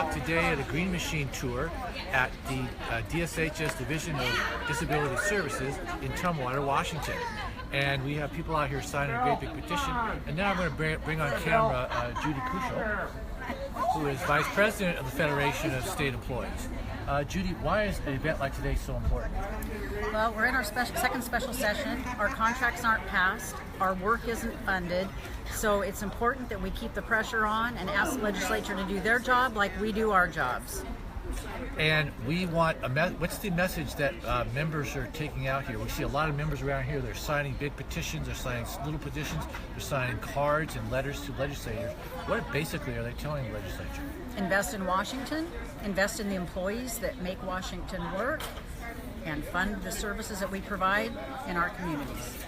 out today at a Green Machine tour at the DSHS Division of Disability Services in Tumwater, Washington. And we have people out here signing a great big petition. And now I'm going to bring on camera Judy Kushel, who is Vice President of the Federation of State Employees. Judy, why is an event like today so important? Well, we're in our second special session. Our contracts aren't passed. Our work isn't funded. So it's important that we keep the pressure on and ask the legislature to do their job like we do our jobs. And we want what's the message that members are taking out here? We see a lot of members around here. They're signing big petitions. They're signing little petitions. They're signing cards and letters to legislators. What basically are they telling the legislature? Invest in Washington. Invest in the employees that make Washington work, and fund the services that we provide in our communities.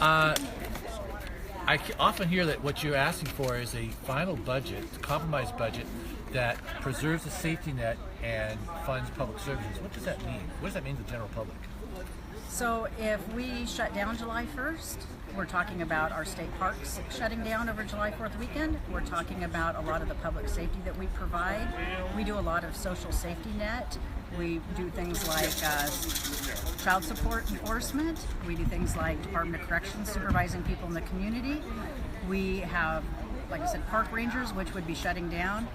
I often hear that what you're asking for is a final budget, a compromise budget, that preserves the safety net and funds public services. What does that mean? What does that mean to the general public? So if we shut down July 1st, we're talking about our state parks shutting down over July 4th weekend. We're talking about a lot of the public safety that we provide. We do a lot of social safety net. We do things like child support enforcement. We do things like Department of Corrections supervising people in the community. We have, like I said, park rangers, which would be shutting down.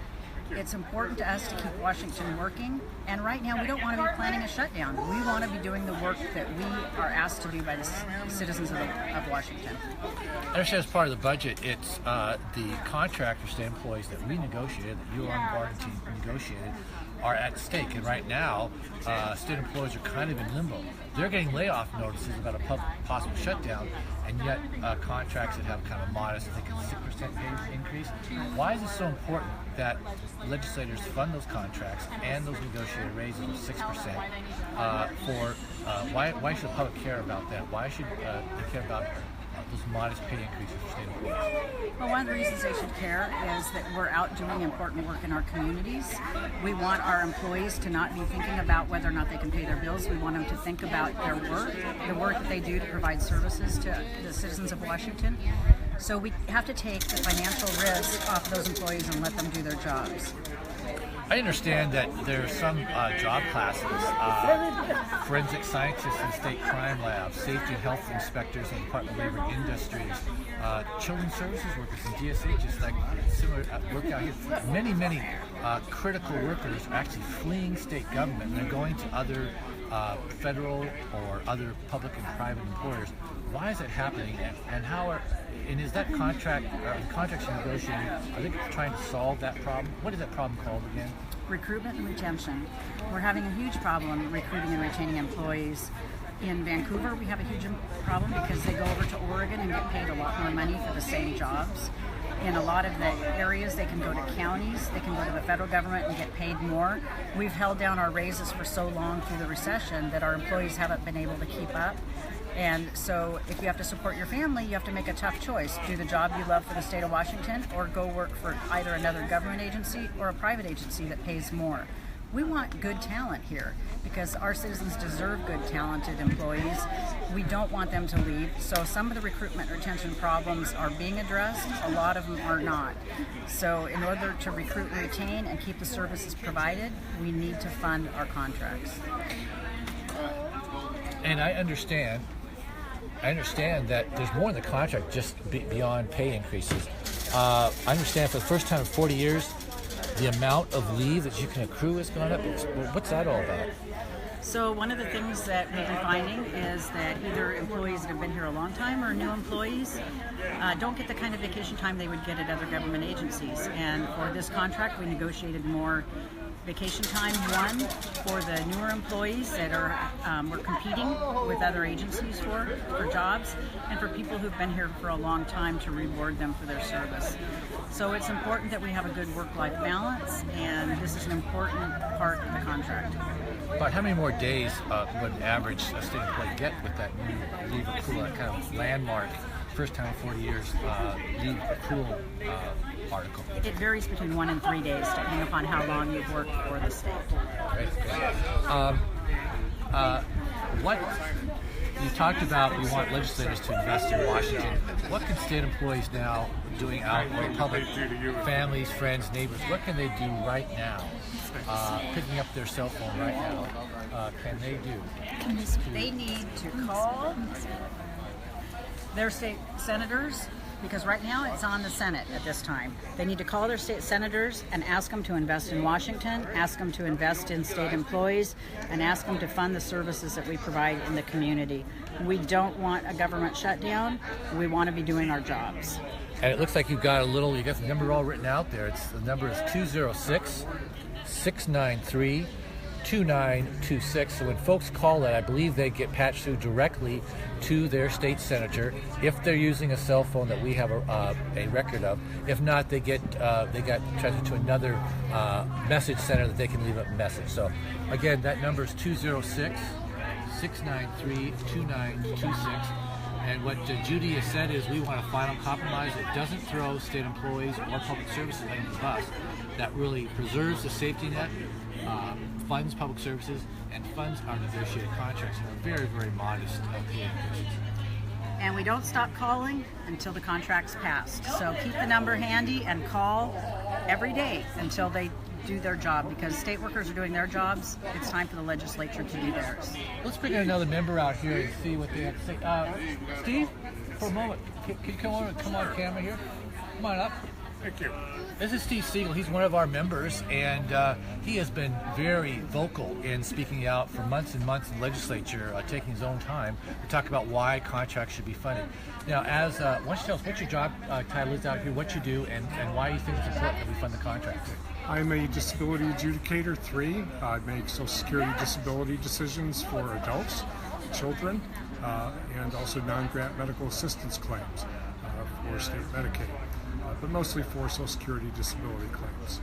It's important to us to keep Washington working, and right now we don't want to be planning a shutdown. We want to be doing the work that we are asked to do by the citizens of Washington. I understand as part of the budget, it's the contract for state employees that we negotiated, that you on the bargaining team negotiated, are at stake. And right now, state employees are kind of in limbo. They're getting layoff notices about a possible shutdown, and yet contracts that have kind of modest, I think it's 6% pay increase. Why is it so important that legislators fund those contracts and those negotiated raises of 6% why should the public care about that? Why should they care about those modest pay increases for state employees? Well, one of the reasons they should care is that we're out doing important work in our communities. We want our employees to not be thinking about whether or not they can pay their bills. We want them to think about their work, the work that they do to provide services to the citizens of Washington. So we have to take the financial risk off those employees and let them do their jobs. I understand that there are some job classes, forensic scientists in state crime labs, safety and health inspectors in the Department of Labor and Industries, children's services workers in DSHS, like similar work out here. Many critical workers are actually fleeing state government and they're going to other federal or other public and private employers. Why is that happening, and is that contract, the contracts you're negotiating, are they trying to solve that problem? What is that problem called again? Recruitment and retention. We're having a huge problem recruiting and retaining employees. In Vancouver, we have a huge problem because they go over to Oregon and get paid a lot more money for the same jobs. In a lot of the areas, they can go to counties, they can go to the federal government and get paid more. We've held down our raises for so long through the recession that our employees haven't been able to keep up. And so if you have to support your family, you have to make a tough choice. Do the job you love for the state of Washington, or go work for either another government agency or a private agency that pays more. We want good talent here because our citizens deserve good, talented employees. We don't want them to leave. So some of the recruitment and retention problems are being addressed. A lot of them are not. So in order to recruit and retain and keep the services provided, we need to fund our contracts. And I understand that there's more in the contract just beyond pay increases. I understand for the first time in 40 years, the amount of leave that you can accrue has gone up. What's that all about? So one of the things that we've been finding is that either employees that have been here a long time or new employees don't get the kind of vacation time they would get at other government agencies. And for this contract, we negotiated more vacation time, one, for the newer employees that we're competing with other agencies for jobs, and for people who've been here for a long time to reward them for their service. So it's important that we have a good work-life balance, and this is an important part of the contract. About how many more days would an average state employee get with that new leave accrual, that kind of landmark, first time in 40 years, leave accrual article? It varies between 1 and 3 days, depending upon how long you've worked for the state. Great. You talked about we want legislators to invest in Washington. What can state employees now doing out in the public, families, friends, neighbors, what can they do right now? Picking up their cell phone right now, can they do? They need to call their state senators, because right now it's on the Senate at this time. They need to call their state senators and ask them to invest in Washington, ask them to invest in state employees, and ask them to fund the services that we provide in the community. We don't want a government shutdown. We want to be doing our jobs. And it looks like you got the number all written out there. The number is 206-693-2926. So when folks call that, I believe they get patched through directly to their state senator if they're using a cell phone that we have a record of. If not, they get transferred to another message center that they can leave a message. So again, that number is 206-693-2926. And what Judy has said is we want a final compromise that doesn't throw state employees or public services under the bus, that really preserves the safety net, funds public services, and funds our negotiated contracts that are very, very modest pay increases. And we don't stop calling until the contract's passed. So keep the number handy and call every day until they do their job, because state workers are doing their jobs. It's time for the legislature to do theirs. Let's bring another member out here and see what they have to say. Steve, for a moment, can you come on camera here? Come on up. Thank you. This is Steve Siegel. He's one of our members, and he has been very vocal in speaking out for months and months in the legislature, taking his own time to talk about why contracts should be funded. Now, why don't you tell us what your job title is out here, what you do, and why you think it's important that we fund the contracts? I'm a disability adjudicator 3. I make Social Security disability decisions for adults, children, and also non-grant medical assistance claims for state Medicaid, but mostly for Social Security disability claims.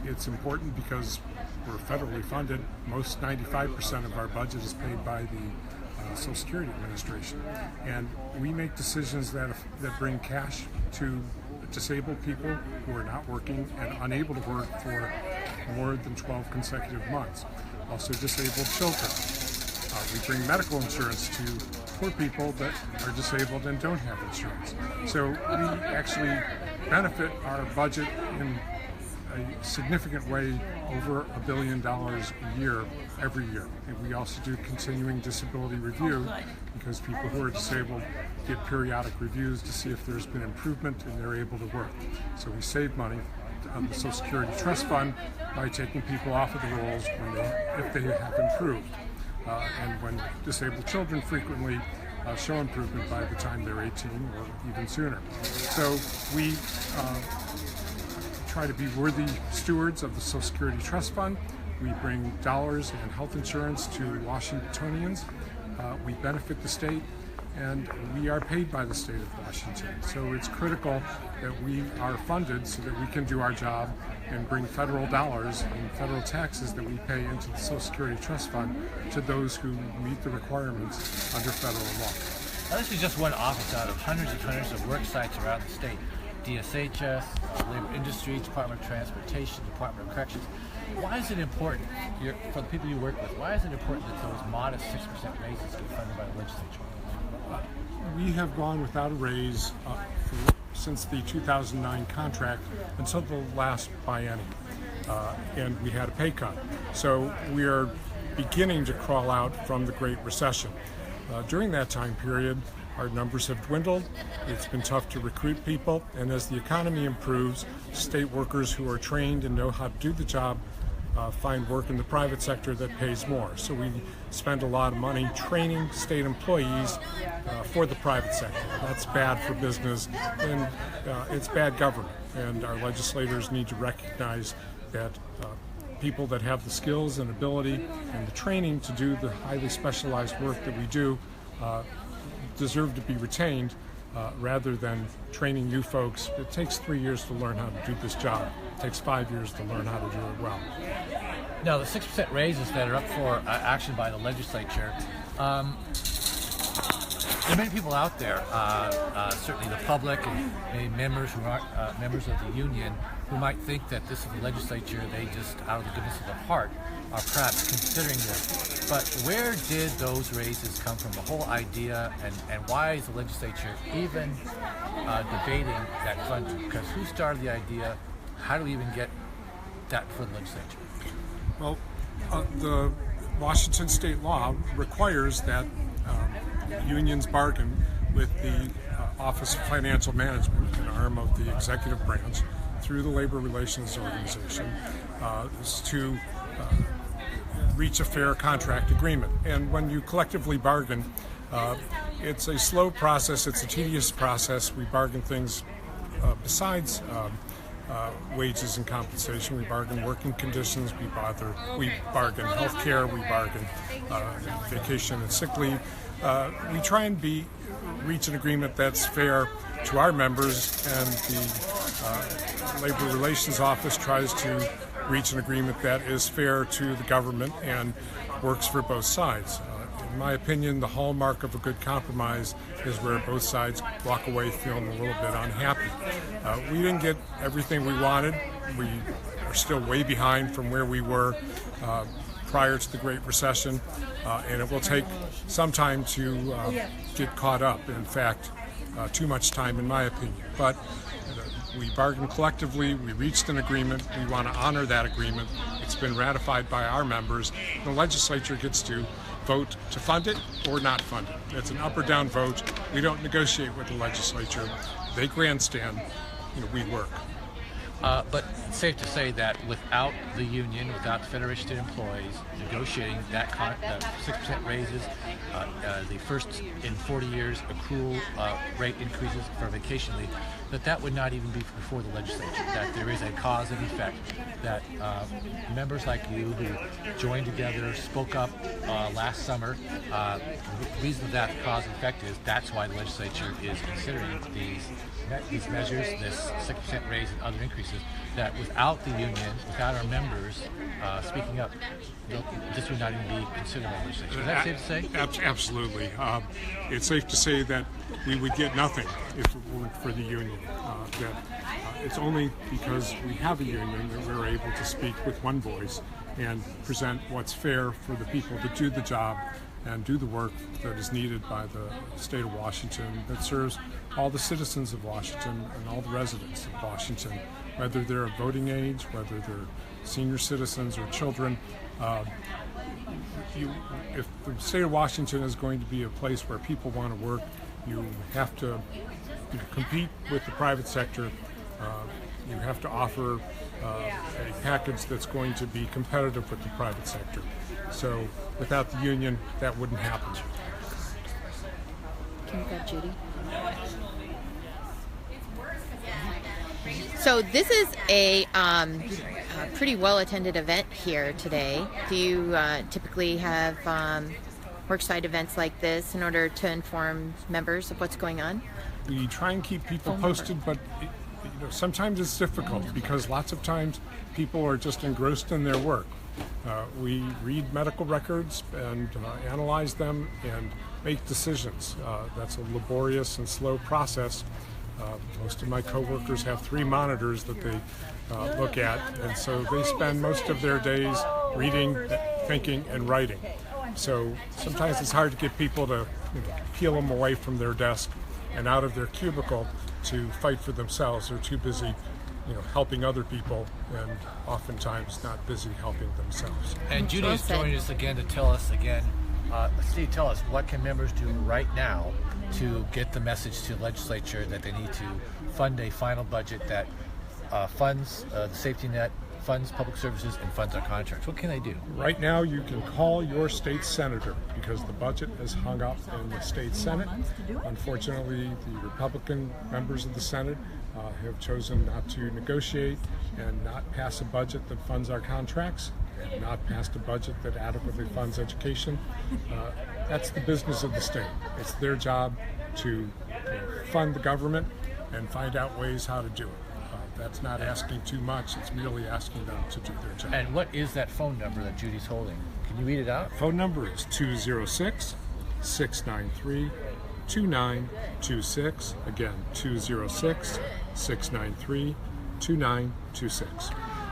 It's important because we're federally funded. Most 95% of our budget is paid by the Social Security Administration, and we make decisions that bring cash to disabled people who are not working and unable to work for more than 12 consecutive months. Also disabled children. We bring medical insurance to poor people that are disabled and don't have insurance. So we actually benefit our budget in a significant way, over $1 billion a year, every year. And we also do continuing disability review, because people who are disabled get periodic reviews to see if there's been improvement and they're able to work. So we save money on the Social Security Trust Fund by taking people off of the rolls if they have improved. And when disabled children frequently show improvement by the time they're 18 or even sooner. So we try to be worthy stewards of the Social Security Trust Fund. We bring dollars and health insurance to Washingtonians. We benefit the state, and we are paid by the state of Washington. So it's critical that we are funded so that we can do our job and bring federal dollars and federal taxes that we pay into the Social Security Trust Fund to those who meet the requirements under federal law. Now, this is just one office out of hundreds and hundreds of work sites around the state. DSHS, Labor Industries, Department of Transportation, Department of Corrections. Why is it important, for the people you work with, why is it important that those modest 6% raises get funded by the legislature? We have gone without a raise since the 2009 contract until the last biennium, and we had a pay cut. So we are beginning to crawl out from the Great Recession. During that time period, our numbers have dwindled. It's been tough to recruit people, and as the economy improves, state workers who are trained and know how to do the job find work in the private sector that pays more. So we spend a lot of money training state employees for the private sector. That's bad for business, and it's bad government. And our legislators need to recognize that people that have the skills and ability and the training to do the highly specialized work that we do deserve to be retained, rather than training new folks. It takes 3 years to learn how to do this job. It takes 5 years to learn how to do it well. Now, the 6% raises that are up for action by the legislature, there are many people out there, certainly the public and many members who aren't members of the union, who might think that this is the legislature, they just, out of the goodness of their heart, are perhaps considering this. But where did those raises come from? The whole idea, and why is the legislature even debating that funding? Because who started the idea? How do we even get that for the legislature? Well, the Washington state law requires that unions bargain with the Office of Financial Management, an arm of the executive branch, through the Labor Relations Organization, is to reach a fair contract agreement. And when you collectively bargain, it's a slow process, it's a tedious process. We bargain things besides wages and compensation. We bargain working conditions, we bargain health care, we bargain vacation and sick leave. We try and reach an agreement that's fair to our members, and the Labor Relations Office tries to reach an agreement that is fair to the government and works for both sides. In my opinion, the hallmark of a good compromise is where both sides walk away feeling a little bit unhappy. We didn't get everything we wanted. We are still way behind from where we were prior to the Great Recession, and it will take some time to get caught up. In fact, too much time in my opinion. But we bargained collectively, we reached an agreement, we want to honor that agreement. It's been ratified by our members. The legislature gets to vote to fund it or not fund it. It's an up or down vote. We don't negotiate with the legislature. They grandstand, we work. But it's safe to say that without the union, without the Federation of Employees negotiating that 6% raises, the first in 40 years accrual rate increases for vacation leave, that would not even be before the legislature, that there is a cause and effect, that members like you who joined together, spoke up last summer, the reason that cause and effect is that's why the legislature is considering these measures, this 6% raise and other increases, that without the union, without our members speaking up, this would not even be considered by the legislature. Is that safe to say? Absolutely. It's safe to say that we would get nothing if it weren't for the union. It's only because we have a union that we're able to speak with one voice and present what's fair for the people to do the job and do the work that is needed by the state of Washington, that serves all the citizens of Washington and all the residents of Washington, whether they're of voting age, whether they're senior citizens or children. If the state of Washington is going to be a place where people want to work, you have to compete with the private sector. You have to offer a package that's going to be competitive with the private sector. So without the union, that wouldn't happen. Can you grab Judy? So this is a pretty well-attended event here today. Do you typically have worksite events like this in order to inform members of what's going on? We try and keep people posted, but sometimes it's difficult because lots of times people are just engrossed in their work. We read medical records and analyze them and make decisions. That's a laborious and slow process. Most of my coworkers have 3 monitors that they look at, and so they spend most of their days reading, thinking, and writing. So sometimes it's hard to get people to peel them away from their desk and out of their cubicle to fight for themselves. They're too busy helping other people, and oftentimes not busy helping themselves. And Judy is joining us again to tell us again, Steve, tell us, what can members do right now to get the message to the legislature that they need to fund a final budget that funds the safety net, funds public services, and funds our contracts? What can they do? Right now, you can call your state senator because the budget is hung up in the state Senate. Unfortunately, the Republican members of the Senate have chosen not to negotiate and not pass a budget that funds our contracts, and not passed a budget that adequately funds education. That's the business of the state. It's their job to fund the government and find out ways how to do it. That's not asking too much. It's merely asking them to do their job. And what is that phone number that Judy's holding? Can you read it out? Phone number is 206-693-2926. Again, 206-693-2926. 2926.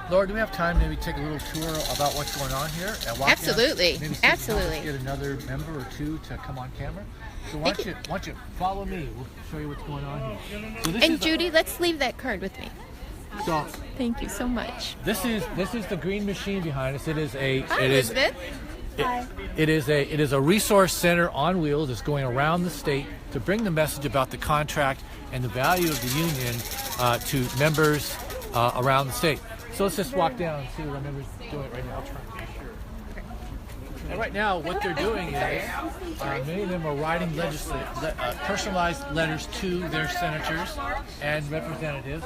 Laura, do we have time to maybe take a little tour about what's going on here at Walk Absolutely. Maybe see if we can Absolutely. get another member or two to come on camera. So why don't you follow me? We'll show you what's going on here. So this And is Judy, let's leave that card with me. so Thank you so much. this is the green machine behind us. It is Hi, Elizabeth. it is a resource center on wheels. It's going around the state to bring the message about the contract and the value of the union to members around the state. So let's just walk down and see what our members are doing right now. And right now, what they're doing is many of them are writing personalized letters to their senators and representatives,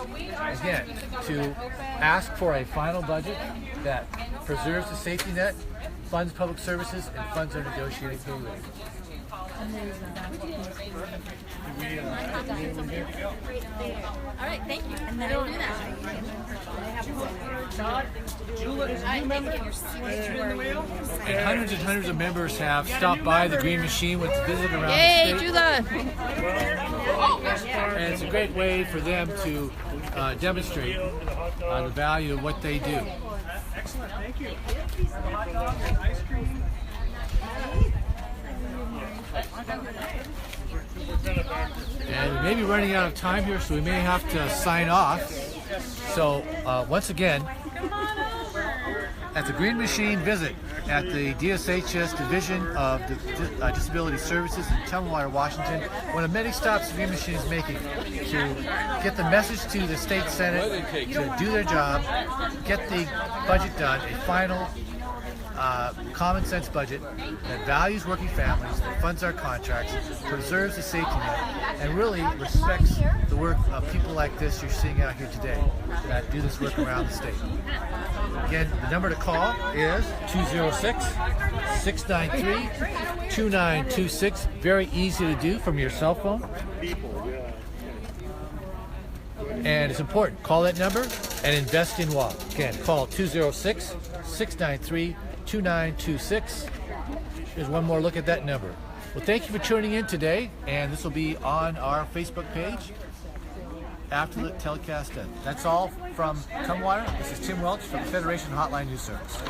again, to ask for a final budget that preserves the safety net, funds public services, and funds their negotiating pay rate. All right, thank you. And then I'll do that. And hundreds of members have stopped by the green machine with visit around Yay, the state. Jula! And it's a great way for them to demonstrate the value of what they do. Excellent, thank you. And we may be running out of time here, so we may have to sign off. So once again, at the Green Machine visit at the DSHS Division of Disability Services in Tumwater, Washington, one of many stops the Green Machine is making to get the message to the state senate to do their job, get the budget done, a final common sense budget that values working families, that funds our contracts, preserves the safety net, and really respects the work of people like this you're seeing out here today that do this work around the state. Again, the number to call is 206-693-2926. Very easy to do from your cell phone. And it's important. Call that number and invest in WAP. Again, call 206-693-2926. Here's one more look at that number. Well, thank you for tuning in today, and this will be on our Facebook page after the telecast ends. That's all from Tumwater. This is Tim Welch from the Federation Hotline News Service.